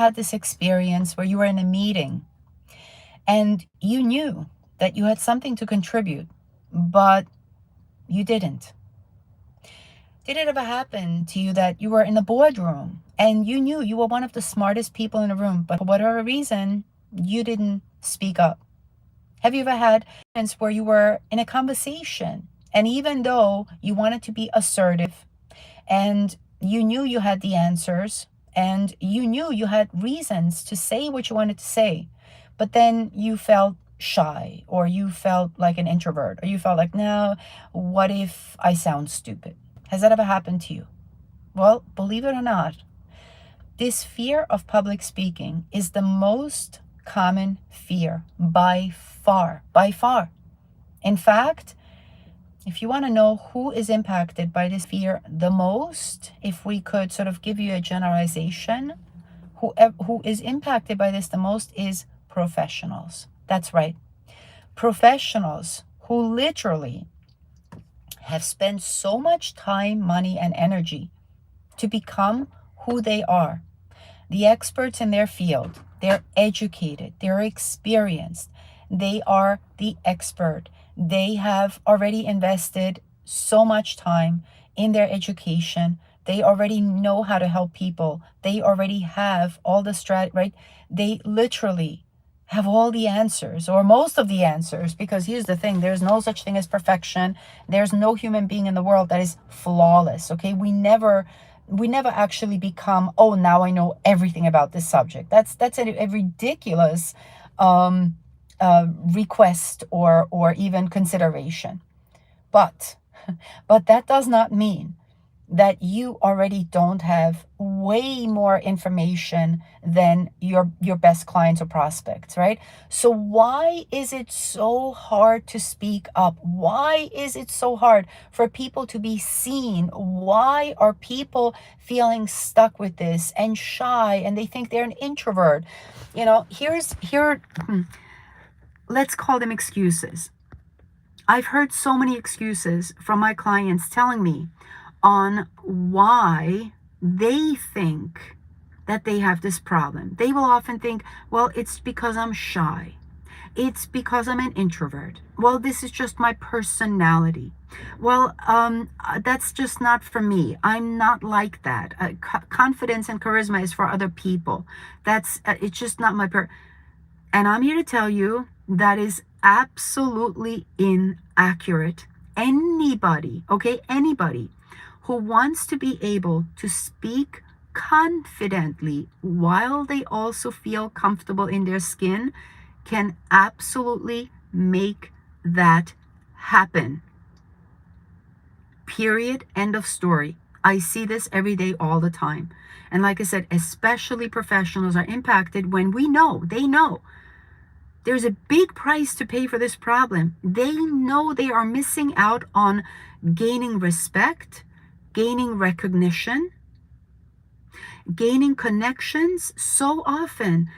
had this experience where you were in a meeting and you knew that you had something to contribute, but you didn't? Did it ever happen to you that you were in a boardroom and you knew you were one of the smartest people in the room, but for whatever reason, you didn't speak up? Have you ever had moments where you were in a conversation and even though you wanted to be assertive and you knew you had the answers and you knew you had reasons to say what you wanted to say, but then you felt shy or you felt like an introvert or you felt like, no, what if I sound stupid? Has that ever happened to you? Well, believe it or not, this fear of public speaking is the most common fear by far, by far. In fact, if you want to know who is impacted by this fear the most, if we could sort of give you a generalization, who is impacted by this the most is professionals. That's right. Professionals who literally have spent so much time, money, and energy to become who they are. The experts in their field, they're educated, they're experienced, they are the expert. They have already invested so much time in their education. They already know how to help people. They already have all the right? They literally have all the answers or most of the answers, because here's the thing, there's no such thing as perfection. There's no human being in the world that is flawless. Okay, we never actually become, oh, now I know everything about this subject. That's a ridiculous request or even consideration. But that does not mean that you already don't have way more information than your best clients or prospects, right? So why is it so hard to speak up? Why is it so hard for people to be seen? Why are people feeling stuck with this and shy and they think they're an introvert? You know, let's call them excuses. I've heard so many excuses from my clients telling me on why they think that they have this problem. They will often think, well, it's because I'm shy. It's because I'm an introvert. Well, this is just my personality. Well, that's just not for me. I'm not like that. Confidence and charisma is for other people. It's just not my And I'm here to tell you that is absolutely inaccurate. Anybody who wants to be able to speak confidently while they also feel comfortable in their skin can absolutely make that happen. Period. End of story. I see this every day, all the time. And like I said, especially professionals are impacted when they know there's a big price to pay for this problem. They know they are missing out on gaining respect, gaining recognition, gaining connections. So often,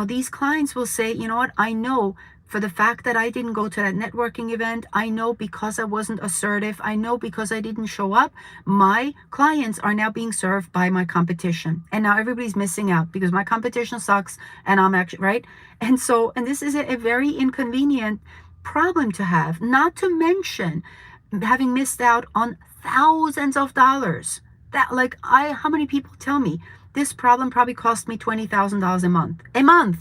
these clients will say, you know what, I know for the fact that I didn't go to that networking event, I know because I wasn't assertive, I know because I didn't show up, my clients are now being served by my competition. And now everybody's missing out because my competition sucks and I'm actually, right? And this is a very inconvenient problem to have, not to mention having missed out on thousands of dollars. How many people tell me this problem probably cost me $20,000 a month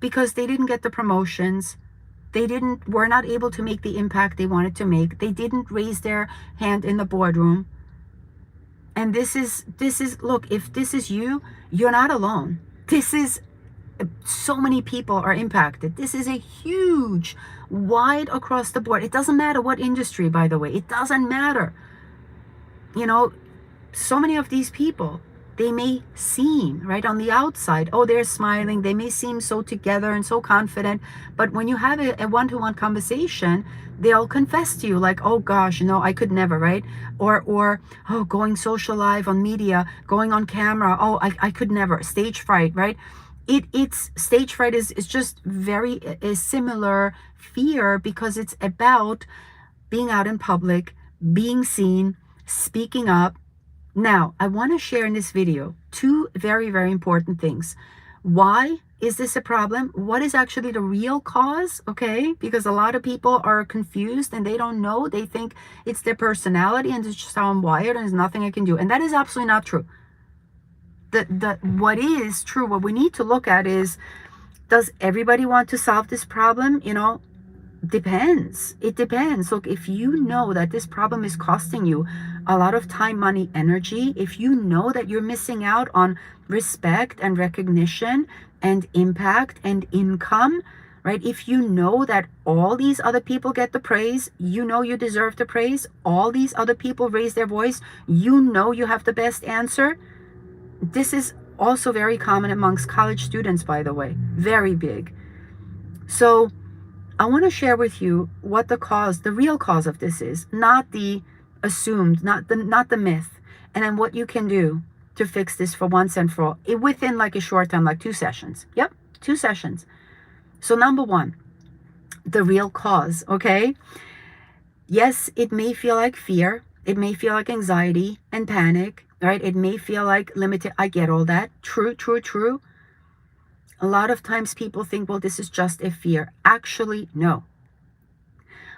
because they didn't get the promotions. Were not able to make the impact they wanted to make. They didn't raise their hand in the boardroom. And this is, look, if this is you, you're not alone. So many people are impacted. This is a huge, wide across the board. It doesn't matter what industry, by the way. It doesn't matter. So many of these people, they may seem, right, on the outside, oh, they're smiling. They may seem so together and so confident. But when you have a one-to-one conversation, they'll confess to you like, oh gosh, I could never, right? Or oh, going social live on media, going on camera, oh, I could never. Stage fright, right? It's stage fright is just very a similar fear because it's about being out in public, being seen, speaking up, Now, I want to share in this video two very, very important things. Why is this a problem? What is actually the real cause? Okay, because a lot of people are confused and they don't know. They think it's their personality and it's just how I'm wired and there's nothing I can do. And that is absolutely not true. What is true, what we need to look at is, does everybody want to solve this problem? Depends. It depends. Look, if you know that this problem is costing you a lot of time, money, energy, if you know that you're missing out on respect and recognition and impact and income, right? If you know that all these other people get the praise, you know you deserve the praise, all these other people raise their voice, you know you have the best answer. This is also very common amongst college students, by the way, very big. So I want to share with you what the real cause of this is, not the assumed, not the myth, and then what you can do to fix this for once and for all, within like a short time, like 2 sessions. Yep, 2 sessions. So number one, the real cause, okay? Yes, it may feel like fear. It may feel like anxiety and panic, right? It may feel like limited. I get all that. True, true, true. A lot of times people think, well, this is just a fear. Actually, no.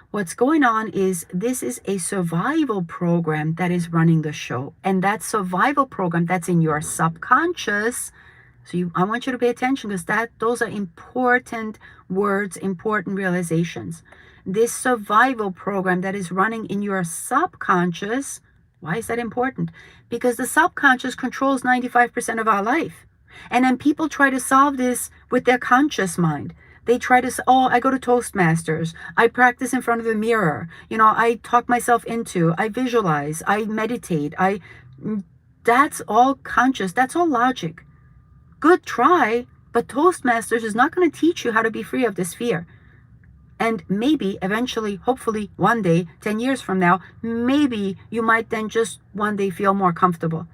What's going on is this is a survival program that is running the show. And that survival program that's in your subconscious. So I want you to pay attention because those are important words, important realizations. This survival program that is running in your subconscious, why is that important? Because the subconscious controls 95% of our life. And then people try to solve this with their conscious mind. They try to, oh, I go to Toastmasters. I practice in front of the mirror. I talk myself into, I visualize, I meditate. That's all conscious. That's all logic. Good try, but Toastmasters is not going to teach you how to be free of this fear. And maybe eventually, hopefully one day, 10 years from now, maybe you might then just one day feel more comfortable.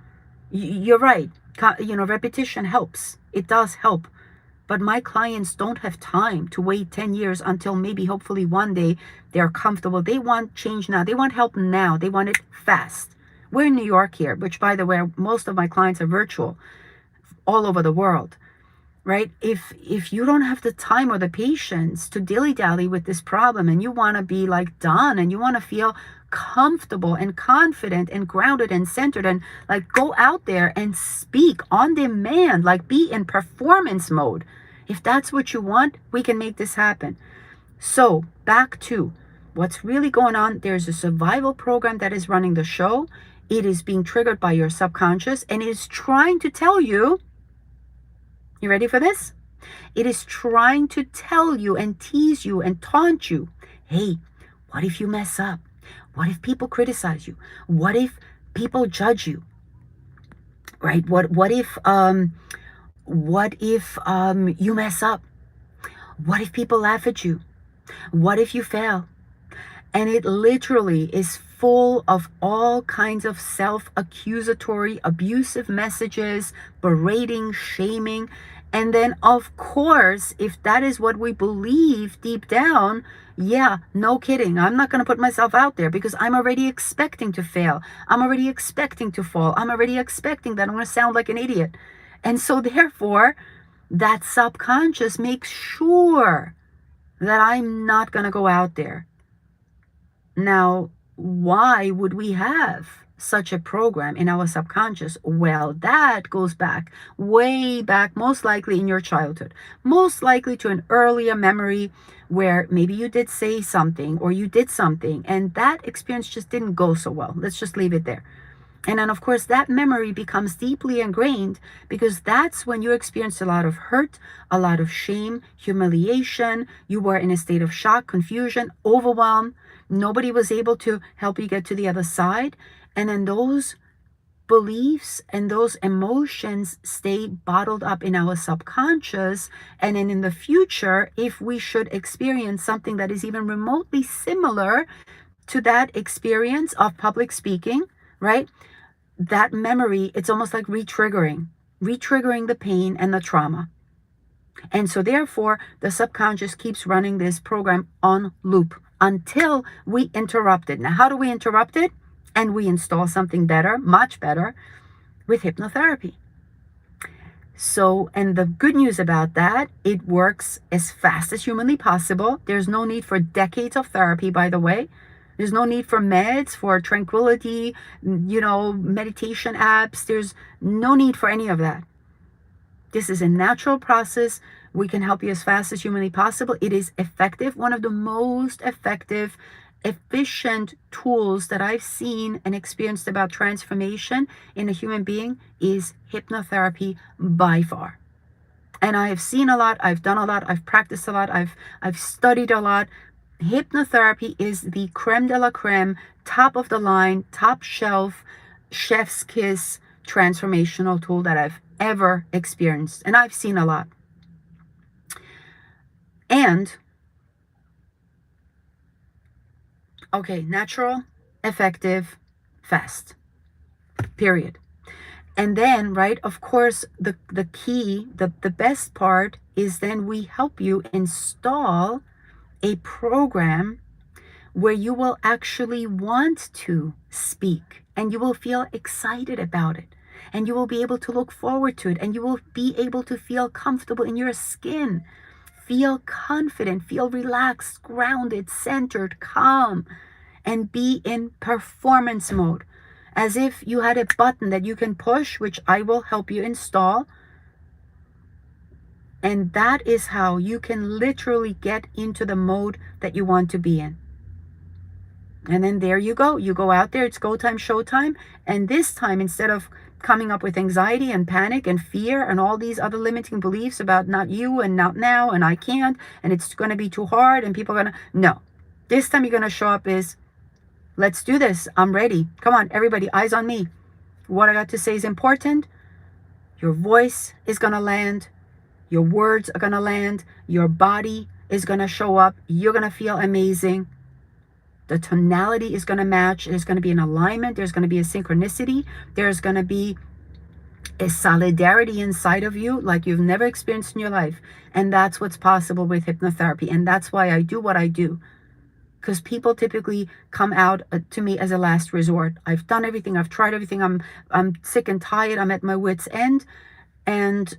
You're right. Repetition helps. It does help. But my clients don't have time to wait 10 years until maybe, hopefully one day they're comfortable. They want change now. They want help now. They want it fast. We're in New York here, which, by the way, most of my clients are virtual all over the world, right? If you don't have the time or the patience to dilly-dally with this problem and you want to be like done and you want to feel comfortable and confident and grounded and centered and like go out there and speak on demand, like be in performance mode. If that's what you want, we can make this happen. So back to what's really going on. There's a survival program that is running the show. It is being triggered by your subconscious and it is trying to tell you, you ready for this? It is trying to tell you and tease you and taunt you. Hey, what if you mess up? What if people criticize you? What if people judge you? Right? What if you mess up? What if people laugh at you? What if you fail? And it literally is full of all kinds of self-accusatory, abusive messages, berating, shaming. And then, of course, if that is what we believe deep down, yeah, no kidding. I'm not going to put myself out there because I'm already expecting to fail. I'm already expecting to fall. I'm already expecting that I'm going to sound like an idiot. And so therefore, that subconscious makes sure that I'm not going to go out there. Now, why would we have such a program in our subconscious? Well, that goes back, way back, most likely in your childhood, most likely to an earlier memory where maybe you did say something or you did something and that experience just didn't go so well. Let's just leave it there. And then, of course, that memory becomes deeply ingrained because that's when you experienced a lot of hurt, a lot of shame, humiliation. You were in a state of shock, confusion, overwhelm. Nobody was able to help you get to the other side. And then those beliefs and those emotions stay bottled up in our subconscious. And then in the future, if we should experience something that is even remotely similar to that experience of public speaking, right? That memory, it's almost like re-triggering the pain and the trauma. And so therefore, the subconscious keeps running this program on loop until we interrupt it. Now, how do we interrupt it? And we install something better, much better, with hypnotherapy. So, and the good news about that, it works as fast as humanly possible. There's no need for decades of therapy, by the way. There's no need for meds, for tranquility, meditation apps. There's no need for any of that. This is a natural process. We can help you as fast as humanly possible. It is effective. One of the most effective, efficient tools that I've seen and experienced about transformation in a human being is hypnotherapy by far. And I have seen a lot, I've done a lot, I've practiced a lot, I've studied a lot. Hypnotherapy is the creme de la creme, top of the line, top shelf, chef's kiss transformational tool that I've ever experienced. And I've seen a lot. And, okay, natural, effective, fast, period. And then, right, of course, the key, the best part is then we help you install a program where you will actually want to speak and you will feel excited about it and you will be able to look forward to it and you will be able to feel comfortable in your skin, feel confident, feel relaxed, grounded, centered, calm, and be in performance mode, as if you had a button that you can push, which I will help you install. And that is how you can literally get into the mode that you want to be in. And then there you go. You go out there, it's go time, show time. And this time, instead of coming up with anxiety and panic and fear and all these other limiting beliefs about not you and not now and I can't and it's going to be too hard and people are going to, no. This time you're going to show up is, let's do this. I'm ready. Come on, everybody, eyes on me. What I got to say is important. Your voice is going to land. Your words are going to land. Your body is going to show up. You're going to feel amazing. The tonality is going to match. There's going to be an alignment. There's going to be a synchronicity. There's going to be a solidarity inside of you like you've never experienced in your life. And that's what's possible with hypnotherapy. And that's why I do what I do. Because people typically come out to me as a last resort. I've done everything. I've tried everything. I'm sick and tired. I'm at my wit's end. And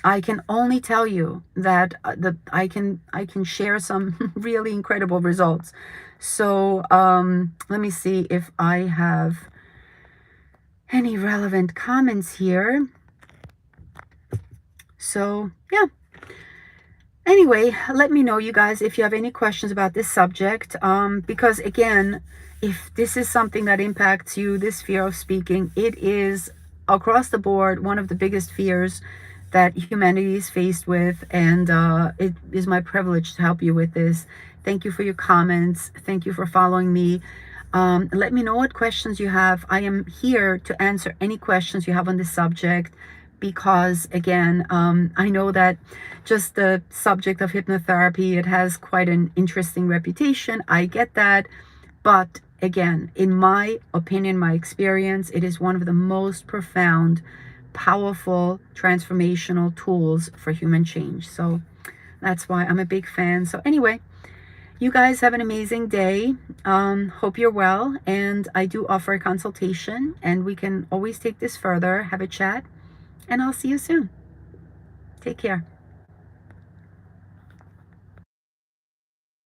I can only tell you that I can share some really incredible results. So let me see if I have any relevant comments here. So yeah. Anyway, let me know, you guys, if you have any questions about this subject. Because again, if this is something that impacts you, this fear of speaking, it is across the board one of the biggest fears that humanity is faced with, and it is my privilege to help you with this. Thank you for your comments. Thank you for following me. Let me know what questions you have. I am here to answer any questions you have on this subject, because again, I know that just the subject of hypnotherapy, it has quite an interesting reputation. I get that. But again, in my opinion, my experience, it is one of the most profound, powerful, transformational tools for human change. So that's why I'm a big fan. So anyway, you guys have an amazing day. Hope you're well. And I do offer a consultation, and we can always take this further, have a chat, and I'll see you soon. Take care.